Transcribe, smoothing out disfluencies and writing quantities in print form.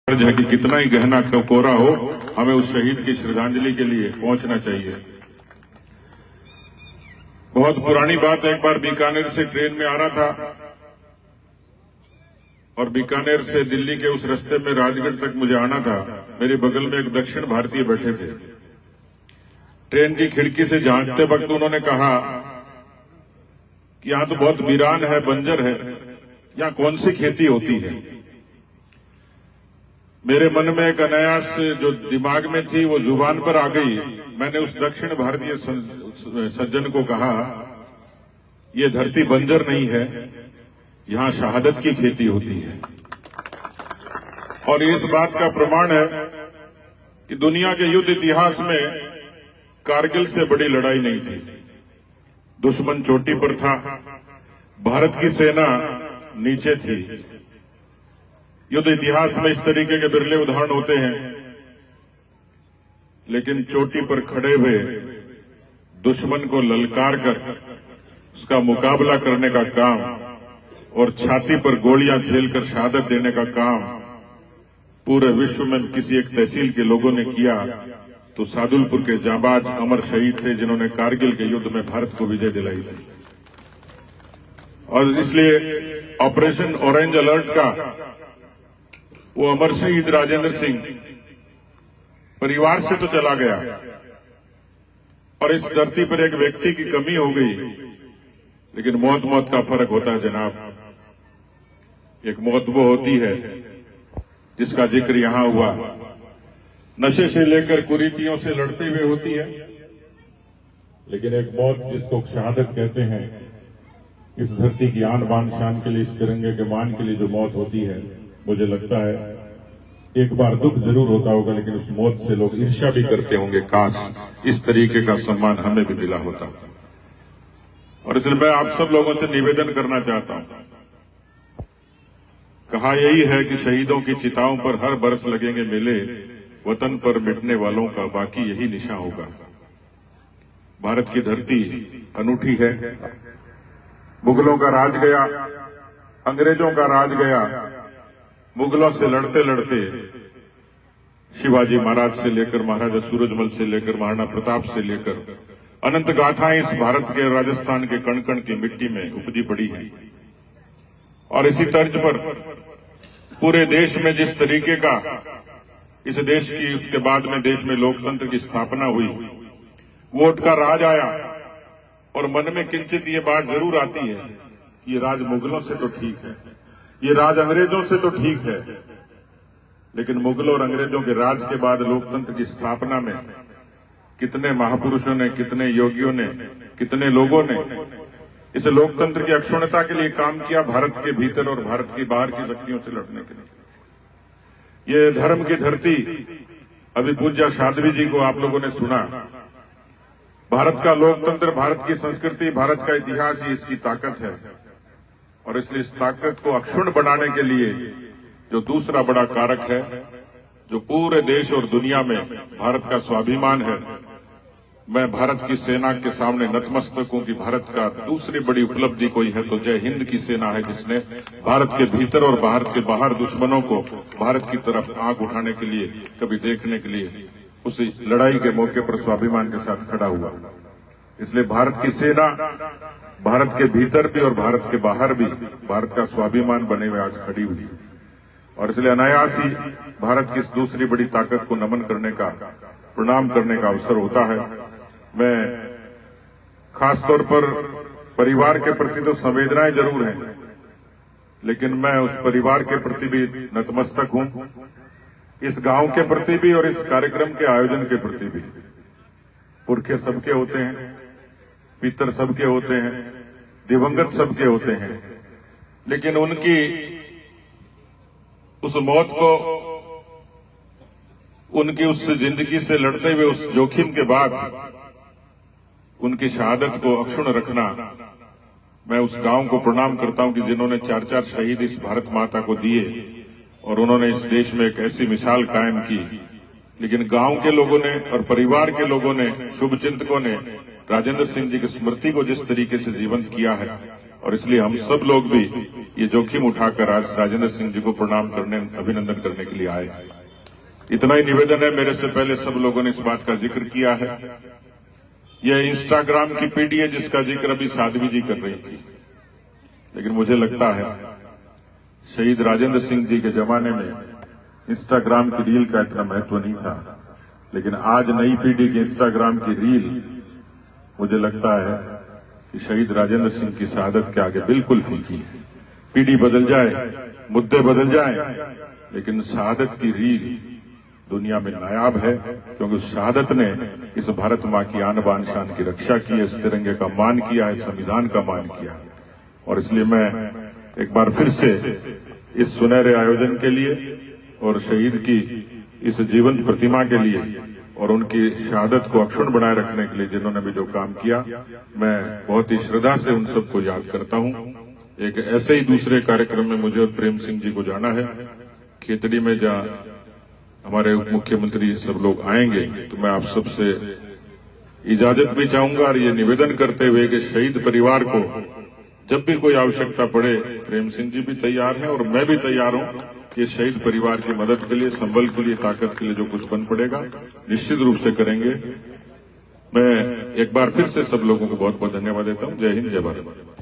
फर्ज है कि कितना ही गहना कोरा हो, हमें उस शहीद की श्रद्धांजलि के लिए पहुंचना चाहिए। बहुत पुरानी बात है, एक बार बीकानेर से ट्रेन में आ रहा था और बीकानेर से दिल्ली के उस रास्ते में राजगढ़ तक मुझे आना था। मेरे बगल में एक दक्षिण भारतीय बैठे थे। ट्रेन की खिड़की से झांकते वक्त उन्होंने कहा कि यहां तो बहुत वीरान है, बंजर है, यहां कौन सी खेती होती है। मेरे मन में एक अनायास जो दिमाग में थी वो जुबान पर आ गई। मैंने उस दक्षिण भारतीय सज्जन को कहा, ये धरती बंजर नहीं है, यहां शहादत की खेती होती है। और इस बात का प्रमाण है कि दुनिया के युद्ध इतिहास में कारगिल से बड़ी लड़ाई नहीं थी। दुश्मन चोटी पर था, भारत की सेना नीचे थी। युद्ध इतिहास में इस तरीके के बिरले उदाहरण होते हैं, लेकिन चोटी पर खड़े हुए दुश्मन को ललकार कर उसका मुकाबला करने का काम और छाती पर गोलियां झेलकर शहादत देने का काम पूरे विश्व में किसी एक तहसील के लोगों ने किया तो सादुलपुर के जांबाज अमर शहीद थे, जिन्होंने कारगिल के युद्ध में भारत को विजय दिलाई थी। और इसलिए ऑपरेशन ऑरेंज अलर्ट का वो अमर शहीद राजेंद्र सिंह परिवार से तो चला गया और इस धरती पर एक व्यक्ति की कमी हो गई, लेकिन मौत मौत का फर्क होता है जनाब। एक मौत वो होती है जिसका जिक्र यहां हुआ, नशे से लेकर कुरीतियों से लड़ते हुए होती है, लेकिन एक मौत जिसको शहादत कहते हैं, इस धरती की आन बान शान के लिए, इस तिरंगे के मान के लिए जो मौत होती है, मुझे लगता है एक बार दुख जरूर होता होगा, लेकिन उस मौत से लोग ईर्ष्या भी करते होंगे, काश इस तरीके का सम्मान हमें भी मिला होता। और इसलिए मैं आप सब लोगों से निवेदन करना चाहता हूं, कहा यही है कि शहीदों की चिताओं पर हर बरस लगेंगे मेले, वतन पर मिटने वालों का बाकी यही निशान होगा। भारत की धरती अनूठी है। मुगलों का राज गया, अंग्रेजों का राज गया, मुगलों से लड़ते लड़ते शिवाजी महाराज से लेकर महाराजा सूरजमल से लेकर महाराणा प्रताप से लेकर अनंत गाथाएं इस भारत के राजस्थान के कण कण की मिट्टी में उपजी पड़ी हैं। और इसी तर्ज पर पूरे देश में जिस तरीके का इस देश की, उसके बाद में देश में लोकतंत्र की स्थापना हुई, वोट का राज आया, और मन में किंचित ये बात जरूर आती है कि ये राज मुगलों से तो ठीक है, ये राज अंग्रेजों से तो ठीक है, लेकिन मुगलों और अंग्रेजों के राज के बाद लोकतंत्र की स्थापना में कितने महापुरुषों ने, कितने योगियों ने, कितने लोगों ने इस लोकतंत्र की अक्षुण्णता के लिए काम किया, भारत के भीतर और भारत की बाहर की शक्तियों से लड़ने के लिए। ये धर्म की धरती, अभी पूज्य साध्वी जी को आप लोगों ने सुना। भारत का लोकतंत्र, भारत की संस्कृति, भारत का इतिहास ही इसकी ताकत है। और इसलिए इस ताकत को अक्षुण्ण बनाने के लिए जो दूसरा बड़ा कारक है, जो पूरे देश और दुनिया में भारत का स्वाभिमान है, मैं भारत की सेना के सामने नतमस्तक हूं कि भारत का दूसरी बड़ी उपलब्धि कोई है तो जय हिंद की सेना है, जिसने भारत के भीतर और भारत के बाहर दुश्मनों को भारत की तरफ आंख उठाने के लिए, कभी देखने के लिए उस लड़ाई के मौके पर स्वाभिमान के साथ खड़ा हुआ। इसलिए भारत की सेना भारत के भीतर भी और भारत के बाहर भी भारत का स्वाभिमान बने हुए आज खड़ी हुई। और इसलिए अनायास ही भारत की इस दूसरी बड़ी ताकत को नमन करने का, प्रणाम करने का अवसर होता है। मैं खासतौर पर परिवार के प्रति तो संवेदनाएं जरूर हैं, लेकिन मैं उस परिवार के प्रति भी नतमस्तक हूं, इस गांव के प्रति भी और इस कार्यक्रम के आयोजन के प्रति भी। पुरखे सबके होते हैं, पितर सबके होते हैं, दिवंगत सबके होते हैं, लेकिन उनकी उस मौत को, उनकी उस जिंदगी से लड़ते हुए उस जोखिम के बाद उनकी शहादत को अक्षुण्ण रखना, मैं उस गांव को प्रणाम करता हूं कि जिन्होंने 4-4 शहीद इस भारत माता को दिए और उन्होंने इस देश में एक ऐसी मिसाल कायम की। लेकिन गांव के लोगों ने और परिवार के लोगों ने, शुभचिंतकों ने राजेंद्र सिंह जी की स्मृति को जिस तरीके से जीवंत किया है, और इसलिए हम सब लोग भी ये जोखिम उठाकर आज राजेंद्र सिंह जी को प्रणाम करने, अभिनंदन करने के लिए आए। इतना ही निवेदन है, मेरे से पहले सब लोगों ने इस बात का जिक्र किया है। यह इंस्टाग्राम की पीढ़ी है जिसका जिक्र अभी साध्वी जी कर रही थी, लेकिन मुझे लगता है शहीद राजेंद्र सिंह जी के जमाने में इंस्टाग्राम की रील का इतना महत्व नहीं था, लेकिन आज नई पीढ़ी की इंस्टाग्राम की रील मुझे लगता है कि शहीद राजेंद्र सिंह की शहादत के आगे बिल्कुल फीकी है। पीढ़ी बदल जाए, मुद्दे बदल जाए, लेकिन शहादत की रील दुनिया में नायाब है, क्योंकि उस शहादत ने इस भारत मां की आन बान शान की रक्षा की है, इस तिरंगे का मान किया है, संविधान का मान किया है। और इसलिए मैं एक बार फिर से इस सुनहरे आयोजन के लिए और शहीद की इस जीवंत प्रतिमा के लिए और उनकी शहादत को अक्षुण्ण बनाए रखने के लिए जिन्होंने भी जो काम किया, मैं बहुत ही श्रद्धा से उन सबको याद करता हूं। एक ऐसे ही दूसरे कार्यक्रम में मुझे और प्रेम सिंह जी को जाना है खेतड़ी में, जहां हमारे उप मुख्यमंत्री सब लोग आएंगे, तो मैं आप सबसे इजाजत भी चाहूंगा और ये निवेदन करते हुए कि शहीद परिवार को जब भी कोई आवश्यकता पड़े, प्रेम सिंह जी भी तैयार हैं और मैं भी तैयार हूं कि शहीद परिवार की मदद के लिए, संबल के लिए, ताकत के लिए जो कुछ बन पड़ेगा निश्चित रूप से करेंगे। मैं एक बार फिर से सब लोगों को बहुत बहुत धन्यवाद देता हूं। जय हिंद, जय भारत।